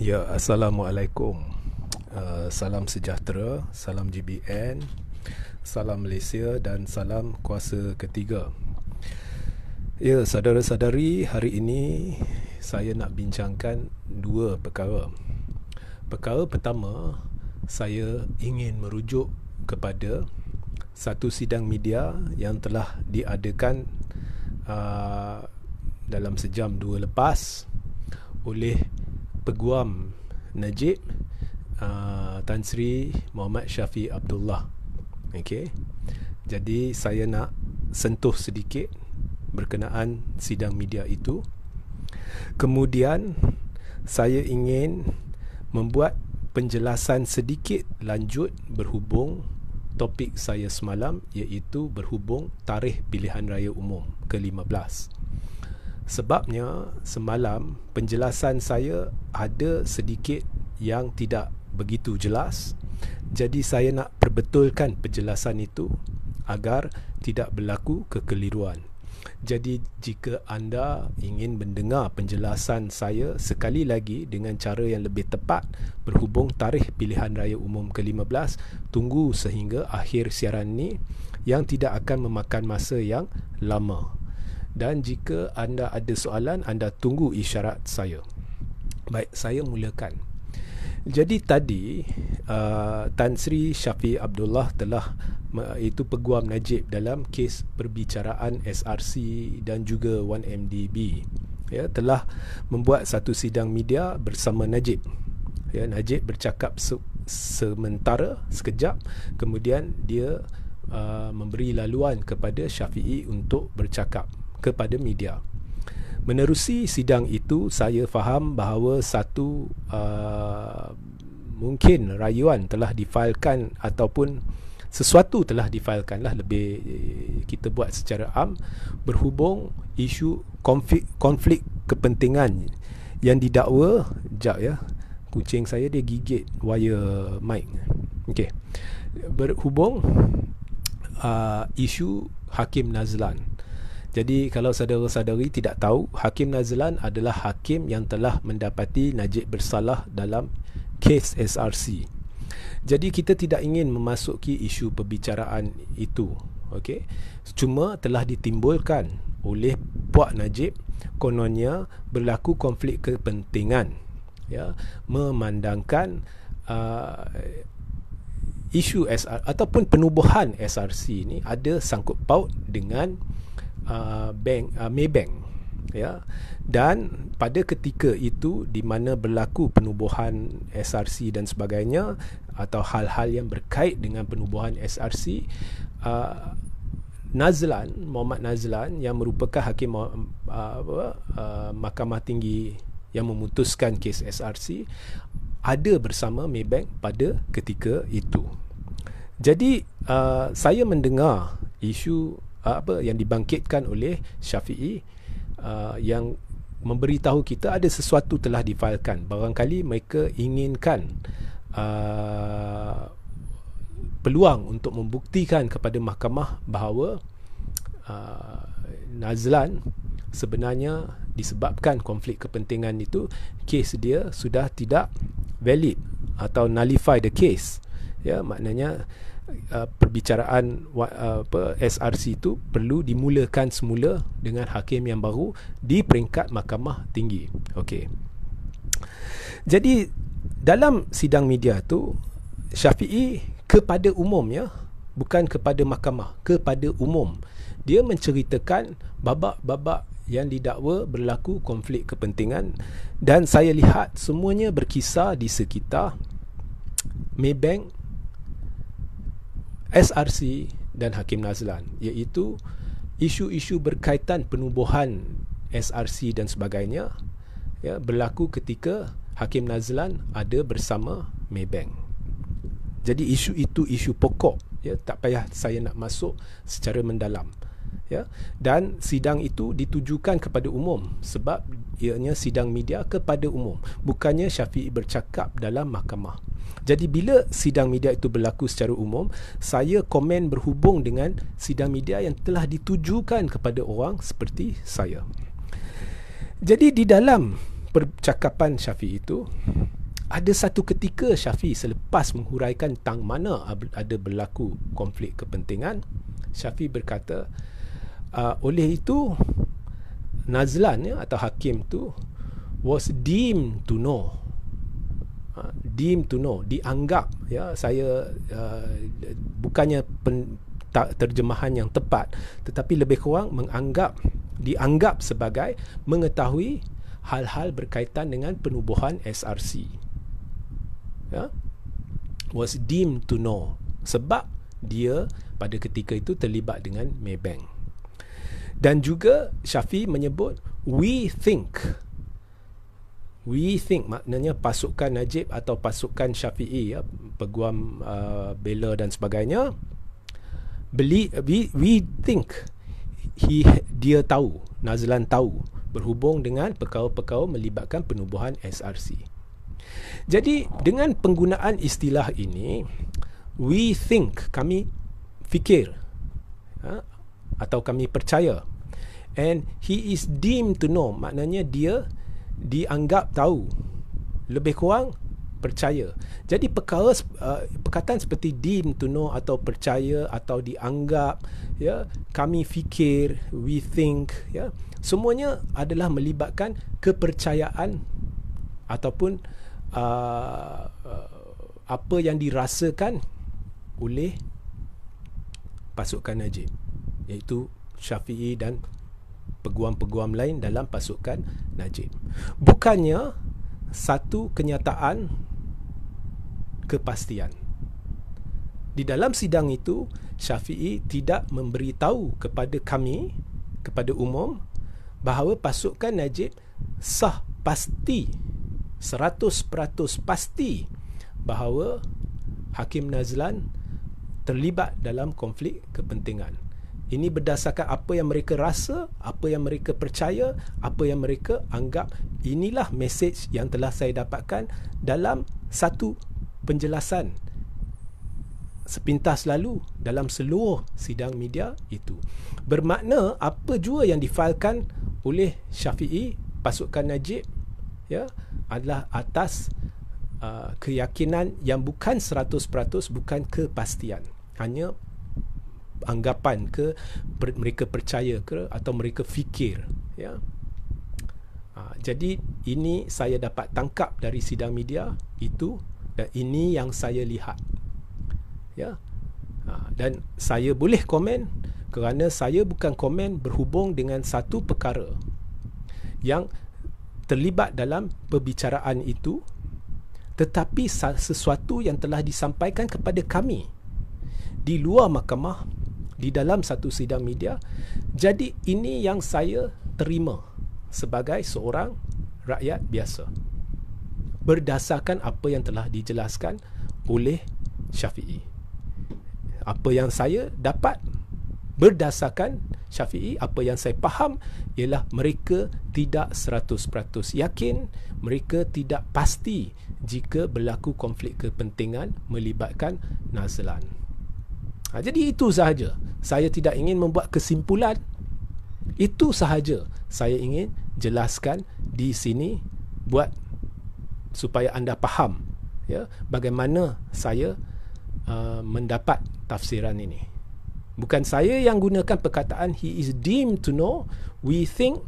Ya, Assalamualaikum. Salam sejahtera, salam GBN, salam Malaysia dan salam kuasa ketiga. Ya, saudara-saudari, hari ini saya nak bincangkan dua perkara. Perkara pertama, saya ingin merujuk kepada satu sidang media yang telah diadakan dalam sejam dua lepas oleh Peguam Najib Tan Sri Muhammad Shafie Abdullah. Okey. Jadi saya nak sentuh sedikit berkenaan sidang media itu. Kemudian saya ingin membuat penjelasan sedikit lanjut berhubung topik saya semalam, iaitu berhubung tarikh pilihan raya umum ke-15. Sebabnya semalam penjelasan saya ada sedikit yang tidak begitu jelas. Jadi saya nak perbetulkan penjelasan itu agar tidak berlaku kekeliruan. Jadi jika anda ingin mendengar penjelasan saya sekali lagi dengan cara yang lebih tepat berhubung tarikh pilihan raya umum ke-15, tunggu sehingga akhir siaran ini yang tidak akan memakan masa yang lama. Dan jika anda ada soalan, anda tunggu isyarat saya. Baik, saya mulakan. Jadi tadi Tan Sri Shafie Abdullah telah, itu Peguam Najib dalam kes perbicaraan SRC dan juga 1MDB, ya, telah membuat satu sidang media bersama Najib. Ya, Najib bercakap sementara sekejap, kemudian dia memberi laluan kepada Shafie untuk bercakap kepada media. Menerusi sidang itu, saya faham bahawa satu mungkin rayuan telah difailkan ataupun sesuatu telah difailkan lah, lebih kita buat secara am, berhubung isu konflik kepentingan yang didakwa. Sekejap ya, kucing saya dia gigit wire mic. Okey. Berhubung isu Hakim Nazlan. Jadi kalau saudara-saudari tidak tahu, Hakim Nazlan adalah hakim yang telah mendapati Najib bersalah dalam kes SRC. Jadi kita tidak ingin memasuki isu perbicaraan itu, okey. Cuma telah ditimbulkan oleh Puak Najib, kononnya berlaku konflik kepentingan, ya, memandangkan isu SR ataupun penubuhan SRC ni ada sangkut paut dengan Maybank, ya. Dan pada ketika itu di mana berlaku penubuhan SRC dan sebagainya, atau hal-hal yang berkait dengan penubuhan SRC, Nazlan, Muhammad Nazlan yang merupakan hakim Mahkamah Tinggi yang memutuskan kes SRC, ada bersama Maybank pada ketika itu. Jadi saya mendengar isu yang dibangkitkan oleh Shafie, yang memberitahu kita ada sesuatu telah difailkan. Barangkali mereka inginkan peluang untuk membuktikan kepada mahkamah bahawa Nazlan sebenarnya disebabkan konflik kepentingan itu, kes dia sudah tidak valid atau nullify the case. Ya, maknanya perbicaraan SRC itu perlu dimulakan semula dengan hakim yang baru di peringkat Mahkamah Tinggi. Okey. Jadi dalam sidang media tu, Shafie kepada umumnya, bukan kepada mahkamah, kepada umum, dia menceritakan babak-babak yang didakwa berlaku konflik kepentingan, dan saya lihat semuanya berkisar di sekitar Maybank, SRC dan Hakim Nazlan, iaitu isu-isu berkaitan penubuhan SRC dan sebagainya, ya, berlaku ketika Hakim Nazlan ada bersama Maybank. Jadi isu itu isu pokok, ya, tak payah saya nak masuk secara mendalam, ya. Dan sidang itu ditujukan kepada umum sebab ianya sidang media kepada umum, bukannya Shafie bercakap dalam mahkamah. Jadi bila sidang media itu berlaku secara umum, saya komen berhubung dengan sidang media yang telah ditujukan kepada orang seperti saya. Jadi di dalam percakapan Shafie itu, ada satu ketika Syafi'i selepas menghuraikan tentang mana ada berlaku konflik kepentingan, Syafi'i berkata, oleh itu Nazlan atau hakim tu was deemed to know, dianggap, saya bukannya terjemahan yang tepat, tetapi lebih kurang dianggap sebagai mengetahui hal-hal berkaitan dengan penubuhan SRC, was deemed to know, sebab dia pada ketika itu terlibat dengan Maybank. Dan juga Syafi'i menyebut we think, maknanya pasukan Najib atau pasukan Syafi'i, peguam bela dan sebagainya, we think dia tahu, Nazlan tahu, berhubung dengan perkara-perkara melibatkan penubuhan SRC. Jadi dengan penggunaan istilah ini, we think, kami fikir, atau kami percaya, and he is deemed to know, maknanya dia dianggap tahu, lebih kurang percaya. Jadi perkataan seperti deemed to know atau percaya atau dianggap, kami fikir, we think, semuanya adalah melibatkan kepercayaan ataupun apa yang dirasakan oleh pasukan Najib, iaitu Syafi'i dan peguam-peguam lain dalam pasukan Najib. Bukannya satu kenyataan kepastian. Di dalam sidang itu, Syafi'i tidak memberitahu kepada kami, kepada umum, bahawa pasukan Najib sah pasti, 100% pasti bahawa Hakim Nazlan terlibat dalam konflik kepentingan. Ini berdasarkan apa yang mereka rasa, apa yang mereka percaya, apa yang mereka anggap. Inilah mesej yang telah saya dapatkan dalam satu penjelasan sepintas lalu dalam seluruh sidang media itu. Bermakna apa jua yang difailkan oleh Syafi'i, pasukan Najib, adalah atas keyakinan yang bukan 100%, bukan kepastian. Hanya anggapan ke, mereka percaya ke, atau mereka fikir, jadi ini saya dapat tangkap dari sidang media itu, dan ini yang saya lihat, dan saya boleh komen kerana saya bukan komen berhubung dengan satu perkara yang terlibat dalam perbicaraan itu, tetapi sesuatu yang telah disampaikan kepada kami di luar mahkamah, di dalam satu sidang media. Jadi ini yang saya terima sebagai seorang rakyat biasa, berdasarkan apa yang telah dijelaskan oleh Syafi'i. Apa yang saya dapat berdasarkan Syafi'i, apa yang saya faham ialah mereka tidak 100% yakin, mereka tidak pasti jika berlaku konflik kepentingan melibatkan Nazlan. Jadi itu sahaja. Saya tidak ingin membuat kesimpulan. Itu sahaja saya ingin jelaskan di sini, buat supaya anda faham bagaimana saya mendapat tafsiran ini. Bukan saya yang gunakan perkataan he is deemed to know, we think,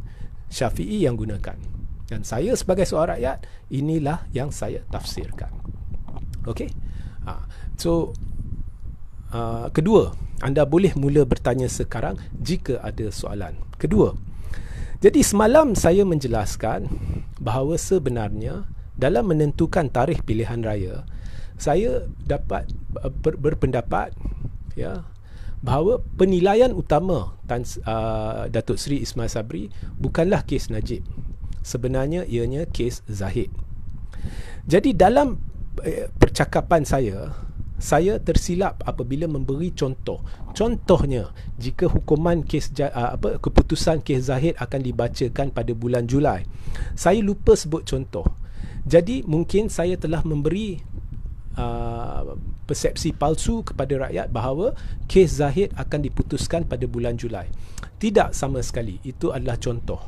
Syafi'i yang gunakan. Dan saya sebagai seorang rakyat, inilah yang saya tafsirkan. Okey. So kedua, anda boleh mula bertanya sekarang jika ada soalan. Kedua, jadi semalam saya menjelaskan bahawa sebenarnya dalam menentukan tarikh pilihan raya, saya dapat berpendapat bahawa penilaian utama Datuk Seri Ismail Sabri bukanlah kes Najib. Sebenarnya ianya kes Zahid. Jadi dalam percakapan saya tersilap apabila memberi contoh. Contohnya, jika hukuman keputusan kes Zahid akan dibacakan pada bulan Julai, saya lupa sebut contoh. Jadi mungkin saya telah memberi persepsi palsu kepada rakyat bahawa kes Zahid akan diputuskan pada bulan Julai. Tidak sama sekali. Itu adalah contoh.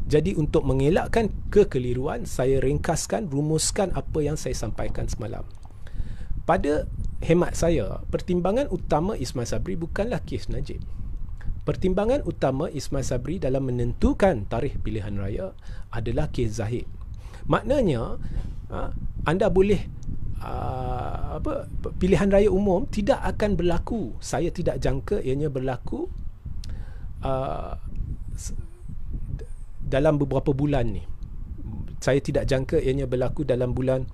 Jadi untuk mengelakkan kekeliruan, saya ringkaskan, rumuskan apa yang saya sampaikan semalam. Pada hemat saya, pertimbangan utama Ismail Sabri bukanlah kes Najib. Pertimbangan utama Ismail Sabri dalam menentukan tarikh pilihan raya adalah kes Zahid. Maknanya anda boleh pilihan raya umum tidak akan berlaku. Saya tidak jangka ianya berlaku dalam beberapa bulan ni. Saya tidak jangka ianya berlaku dalam bulan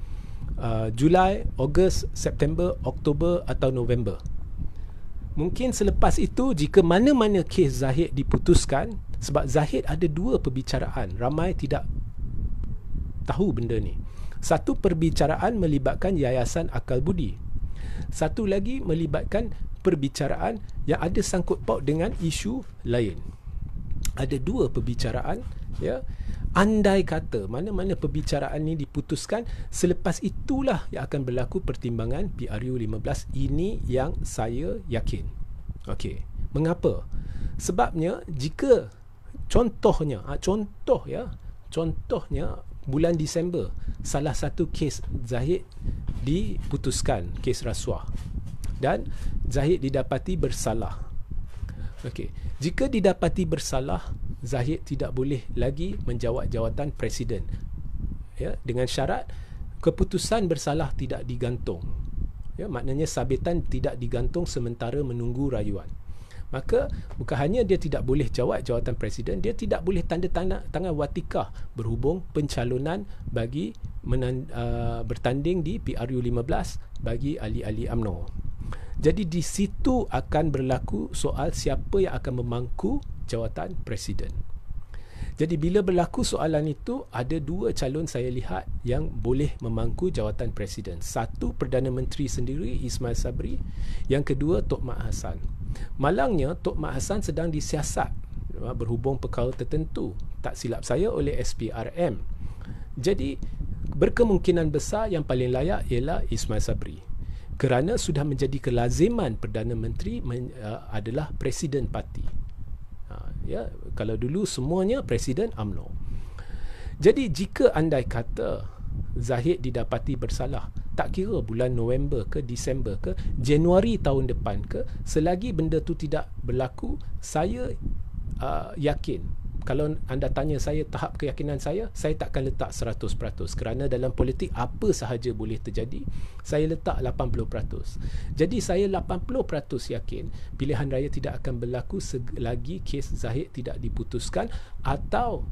Julai, Ogos, September, Oktober atau November. Mungkin selepas itu, jika mana-mana kes Zahid diputuskan, sebab Zahid ada 2 perbicaraan, ramai tidak tahu benda ni. Satu perbicaraan melibatkan Yayasan Akal Budi. Satu lagi melibatkan perbicaraan yang ada sangkut paut dengan isu lain. Ada 2 perbicaraan, ya. Andai kata mana-mana perbicaraan ni diputuskan, selepas itulah yang akan berlaku pertimbangan PRU 15. Ini yang saya yakin. Okey. Mengapa? Sebabnya jika contohnya bulan Disember salah satu kes Zahid diputuskan, kes rasuah, dan Zahid didapati bersalah. Okey. Jika didapati bersalah, Zahid tidak boleh lagi menjawat jawatan presiden, ya, dengan syarat keputusan bersalah tidak digantung, ya, maknanya sabitan tidak digantung sementara menunggu rayuan. Maka bukan hanya dia tidak boleh jawat jawatan presiden, dia tidak boleh tanda tangan watikah berhubung pencalonan bagi bertanding di PRU 15 bagi ahli-ahli UMNO. Jadi di situ akan berlaku soal siapa yang akan memangku jawatan presiden. Jadi bila berlaku soalan itu, ada 2 calon saya lihat yang boleh memangku jawatan presiden. Satu, Perdana Menteri sendiri, Ismail Sabri. Yang kedua, Tok Mat Hassan. Malangnya, Tok Mat Hassan sedang disiasat berhubung perkara tertentu, tak silap saya, oleh SPRM. Jadi berkemungkinan besar yang paling layak ialah Ismail Sabri, kerana sudah menjadi kelaziman Perdana Menteri adalah Presiden Parti. Ya, kalau dulu semuanya Presiden UMNO. Jadi jika andai kata Zahid didapati bersalah, tak kira bulan November ke Disember ke Januari tahun depan ke, selagi benda tu tidak berlaku, saya yakin. Kalau anda tanya saya tahap keyakinan saya takkan letak 100%, kerana dalam politik apa sahaja boleh terjadi. Saya letak 80%. Jadi saya 80% yakin pilihan raya tidak akan berlaku selagi kes Zahid tidak diputuskan atau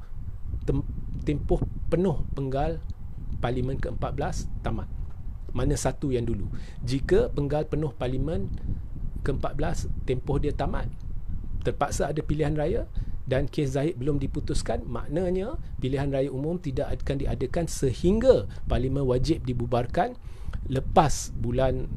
tempoh penuh penggal Parlimen ke-14 tamat. Mana satu yang dulu? Jika penggal penuh Parlimen ke-14 tempoh dia tamat, terpaksa ada pilihan raya dan kes Zahid belum diputuskan, maknanya pilihan raya umum tidak akan diadakan sehingga Parlimen wajib dibubarkan lepas bulan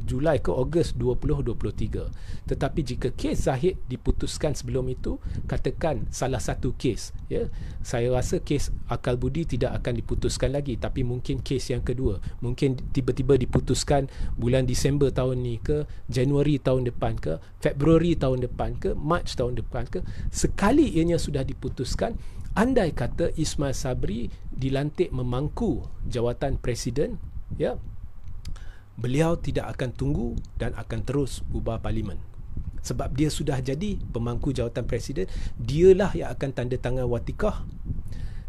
Julai ke Ogos 2023. Tetapi jika kes Zahid diputuskan sebelum itu, katakan salah satu kes, ya, saya rasa kes Akal Budi tidak akan diputuskan lagi, tapi mungkin kes yang kedua mungkin tiba-tiba diputuskan bulan Disember tahun ni ke, Januari tahun depan ke, Februari tahun depan ke, Mac tahun depan ke. Sekali ianya sudah diputuskan, andai kata Ismail Sabri dilantik memangku jawatan presiden, ya, beliau tidak akan tunggu dan akan terus bubar Parlimen. Sebab dia sudah jadi pemangku jawatan presiden, dialah yang akan tanda tangan watikah,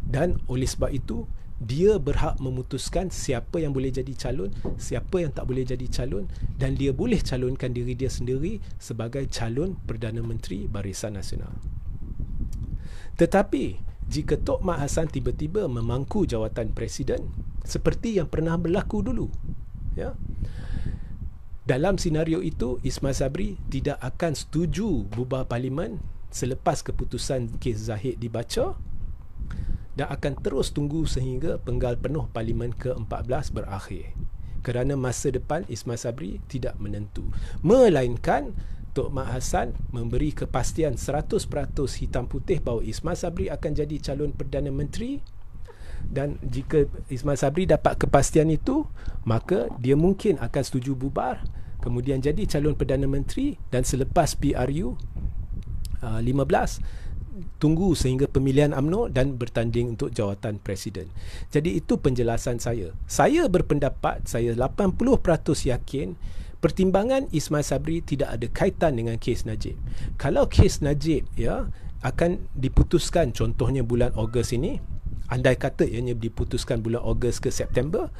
dan oleh sebab itu dia berhak memutuskan siapa yang boleh jadi calon, siapa yang tak boleh jadi calon, dan dia boleh calonkan diri dia sendiri sebagai calon Perdana Menteri Barisan Nasional. Tetapi jika Tok Mat Hassan tiba-tiba memangku jawatan presiden seperti yang pernah berlaku dulu, ya, dalam senario itu Ismail Sabri tidak akan setuju bubar Parlimen selepas keputusan kes Zahid dibaca, dan akan terus tunggu sehingga penggal penuh Parlimen ke-14 berakhir, kerana masa depan Ismail Sabri tidak menentu. Melainkan Tok Mat Hassan memberi kepastian 100% hitam putih bahawa Ismail Sabri akan jadi calon Perdana Menteri, dan jika Ismail Sabri dapat kepastian itu, maka dia mungkin akan setuju bubar, kemudian jadi calon Perdana Menteri, dan selepas PRU 15 tunggu sehingga pemilihan UMNO dan bertanding untuk jawatan presiden. Jadi itu penjelasan saya. Saya berpendapat, saya 80% yakin pertimbangan Ismail Sabri tidak ada kaitan dengan kes Najib. Kalau kes Najib akan diputuskan contohnya bulan Ogos ini, andai kata ianya diputuskan bulan Ogos ke September,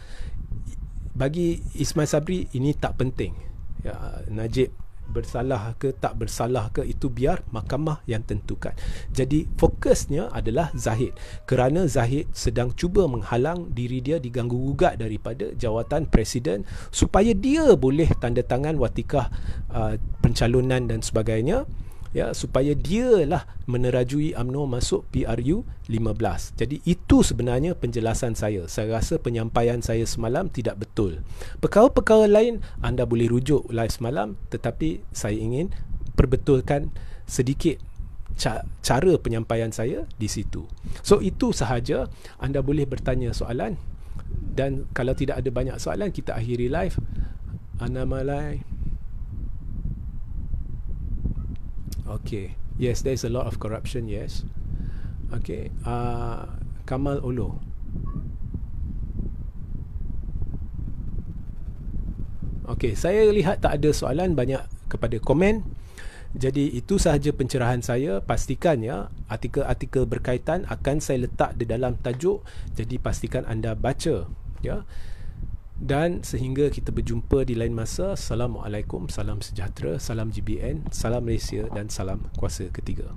bagi Ismail Sabri ini tak penting. Najib bersalah ke tak bersalah ke, itu biar mahkamah yang tentukan. Jadi fokusnya adalah Zahid, kerana Zahid sedang cuba menghalang diri dia diganggu-gugat daripada jawatan presiden supaya dia boleh tanda tangan watikah pencalonan dan sebagainya, supaya dialah menerajui UMNO masuk PRU 15. Jadi itu sebenarnya penjelasan saya. Saya rasa penyampaian saya semalam tidak betul. Perkara-perkara lain anda boleh rujuk live semalam, tetapi saya ingin perbetulkan sedikit cara penyampaian saya di situ. So itu sahaja. Anda boleh bertanya soalan, dan kalau tidak ada banyak soalan, kita akhiri live. Ana Malai. Okay. Yes, there is a lot of corruption, yes. Okay. Kamal Olo. Okay, saya lihat tak ada soalan, banyak kepada komen. Jadi itu sahaja pencerahan saya. Pastikan artikel-artikel berkaitan akan saya letak di dalam tajuk. Jadi pastikan anda baca, Dan sehingga kita berjumpa di lain masa. Assalamualaikum, salam sejahtera, salam GBN, salam Malaysia dan salam kuasa ketiga.